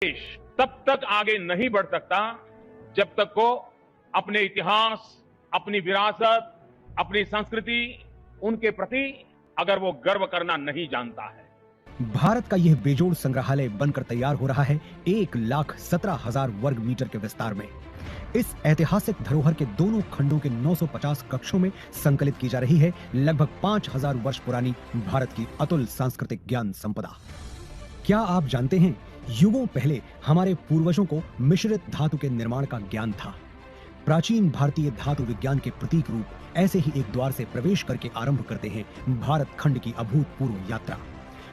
देश तब तक आगे नहीं बढ़ सकता जब तक वो अपने इतिहास, अपनी विरासत, अपनी संस्कृति, उनके प्रति अगर वो गर्व करना नहीं जानता है। भारत का यह बेजोड़ संग्रहालय बनकर तैयार हो रहा है 1,17,000 वर्ग मीटर के विस्तार में। इस ऐतिहासिक धरोहर के दोनों खंडों के 950 कक्षों में संकलित की जा रही है लगभग 5,000 वर्ष पुरानी भारत की अतुल सांस्कृतिक ज्ञान संपदा। क्या आप जानते हैं, युगों पहले हमारे पूर्वजों को मिश्रित धातु के निर्माण का ज्ञान था। प्राचीन भारतीय धातु विज्ञान के प्रतीक रूप ऐसे ही एक द्वार से प्रवेश करके आरंभ करते हैं भारत खंड की अभूतपूर्व यात्रा।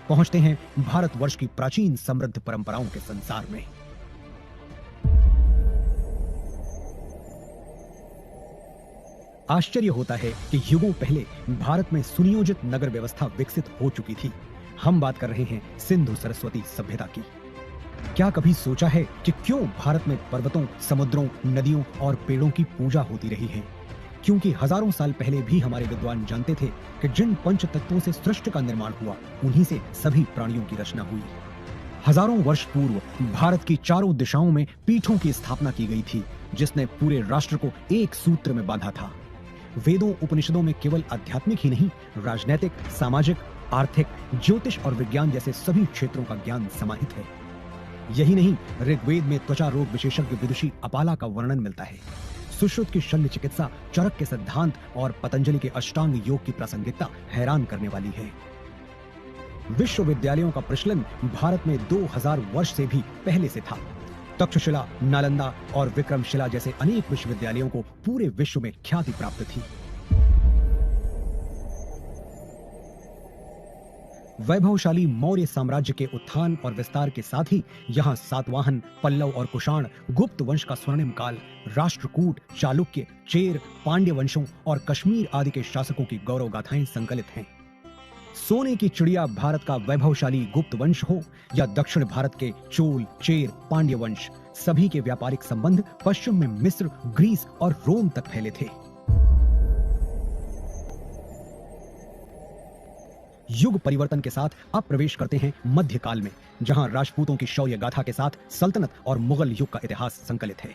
पहुंचते हैं भारतवर्ष की प्राचीन समृद्ध परंपराओं के संसार में। आश्चर्य होता है कि युगों पहले भारत में सुनियोजित नगर व्यवस्था विकसित हो चुकी थी। हम बात कर रहे हैं सिंधु सरस्वती सभ्यता की। क्या कभी सोचा है कि क्यों भारत में पर्वतों, समुद्रों, नदियों और पेड़ों की पूजा होती रही है? क्योंकि हजारों साल पहले भी हमारे विद्वान जानते थे कि जिन पंच तत्वों से सृष्टि का निर्माण हुआ, उन्हीं से सभी प्राणियों की रचना हुई। हजारों वर्ष पूर्व भारत की चारों दिशाओं में पीठों की स्थापना की गई थी, जिसने पूरे राष्ट्र को एक सूत्र में बांधा था। वेदों, उपनिषदों में केवल आध्यात्मिक ही नहीं, राजनैतिक, सामाजिक, आर्थिक, ज्योतिष और विज्ञान जैसे सभी क्षेत्रों का ज्ञान समाहित है। यही नहीं, ऋग्वेद में त्वचा रोग विशेषज्ञ विदुषी अपाला का वर्णन मिलता है। सुश्रुत की शल्य चिकित्सा, चरक के सिद्धांत और पतंजलि के अष्टांग योग की प्रासंगिकता हैरान करने वाली है। विश्वविद्यालयों का प्रचलन भारत में 2000 वर्ष से भी पहले से था। तक्षशिला, नालंदा और विक्रमशिला जैसे अनेक विश्वविद्यालयों को पूरे विश्व में ख्याति प्राप्त थी। वैभवशाली मौर्य साम्राज्य के उत्थान और विस्तार के साथ ही यहाँ सातवाहन, पल्लव और कुषाण, गुप्त वंश का स्वर्णिम काल, राष्ट्रकूट, चालुक्य, चेर, पांड्य वंशों और कश्मीर आदि के शासकों की गौरव गाथाएं संकलित हैं। सोने की चिड़िया भारत का वैभवशाली गुप्त वंश हो या दक्षिण भारत के चोल, चेर, पांड्य वंश, सभी के व्यापारिक संबंध पश्चिम में मिस्र, ग्रीस और रोम तक फैले थे। युग परिवर्तन के साथ अब प्रवेश करते हैं मध्यकाल में, जहां राजपूतों की शौर्य गाथा के साथ सल्तनत और मुगल युग का इतिहास संकलित है।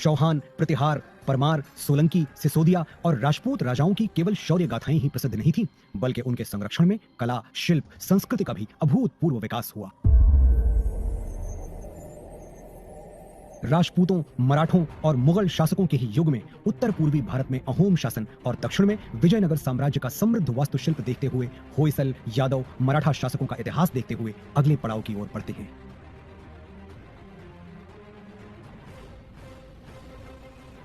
चौहान, प्रतिहार, परमार, सोलंकी, सिसोदिया और राजपूत राजाओं की केवल शौर्य गाथाएं ही प्रसिद्ध नहीं थी, बल्कि उनके संरक्षण में कला, शिल्प, संस्कृति का भी अभूतपूर्व विकास हुआ। राजपूतों, मराठों और मुगल शासकों के ही युग में उत्तर पूर्वी भारत में अहोम शासन और दक्षिण में विजयनगर साम्राज्य का समृद्ध वास्तुशिल्प देखते हुए होयसल, यादव, मराठा शासकों का इतिहास देखते हुए अगले पड़ाव की ओर बढ़ते हैं।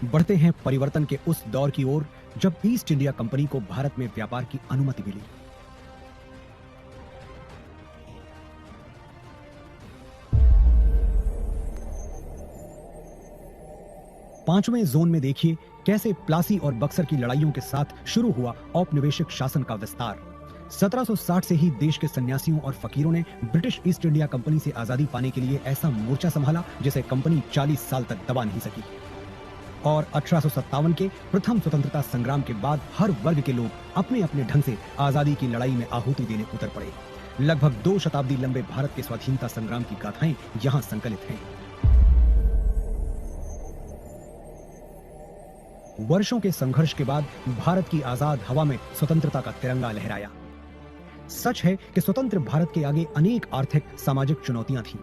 बढ़ते हैं परिवर्तन के उस दौर की ओर जब ईस्ट इंडिया कंपनी को भारत में व्यापार की अनुमति मिली। पांचवें जोन में देखिए कैसे प्लासी और बक्सर की लड़ाइयों के साथ शुरू हुआ औपनिवेशिक शासन का विस्तार। 1760 से ही देश के सन्यासियों और फकीरों ने ब्रिटिश ईस्ट इंडिया कंपनी से आजादी पाने के लिए ऐसा मोर्चा संभाला जिसे कंपनी 40 साल तक दबा नहीं सकी। और 1857 के प्रथम स्वतंत्रता संग्राम के बाद हर वर्ग के लोग अपने अपने ढंग से आजादी की लड़ाई में आहुति देने उतर पड़े। लगभग 2 शताब्दी लंबे भारत के स्वाधीनता संग्राम की गाथाएं यहाँ संकलित हैं। वर्षों के संघर्ष के बाद भारत की आजाद हवा में स्वतंत्रता का तिरंगा लहराया। सच है कि स्वतंत्र भारत के आगे अनेक आर्थिक, सामाजिक चुनौतियां थीं।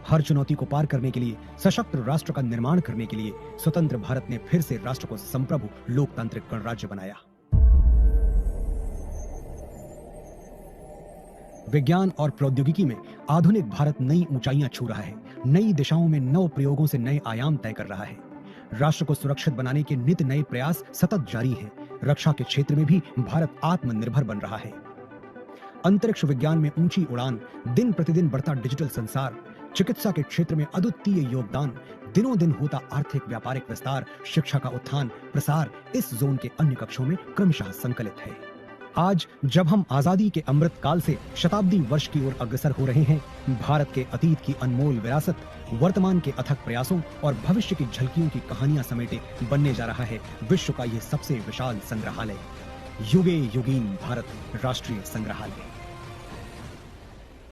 हर चुनौती को पार करने के लिए, सशक्त राष्ट्र का निर्माण करने के लिए स्वतंत्र भारत ने फिर से राष्ट्र को संप्रभु लोकतांत्रिक गणराज्य बनाया। विज्ञान और प्रौद्योगिकी में आधुनिक भारत नई ऊंचाइयां छू रहा है, नई दिशाओं में नव प्रयोगों से नए आयाम तय कर रहा है। राष्ट्र को सुरक्षित बनाने के नित नए प्रयास सतत जारी हैं। रक्षा के क्षेत्र में भी भारत आत्मनिर्भर बन रहा है। अंतरिक्ष विज्ञान में ऊंची उड़ान, दिन प्रतिदिन बढ़ता डिजिटल संसार, चिकित्सा के क्षेत्र में अद्वितीय योगदान, दिनों दिन होता आर्थिक व्यापारिक विस्तार, शिक्षा का उत्थान प्रसार इस जोन के अन्य कक्षों में क्रमशः संकलित है। आज जब हम आजादी के अमृत काल से शताब्दी वर्ष की ओर अग्रसर हो रहे हैं, भारत के अतीत की अनमोल विरासत, वर्तमान के अथक प्रयासों और भविष्य की झलकियों की कहानियां समेटे बनने जा रहा है विश्व का यह सबसे विशाल संग्रहालय, युगे युगीन भारत राष्ट्रीय संग्रहालय।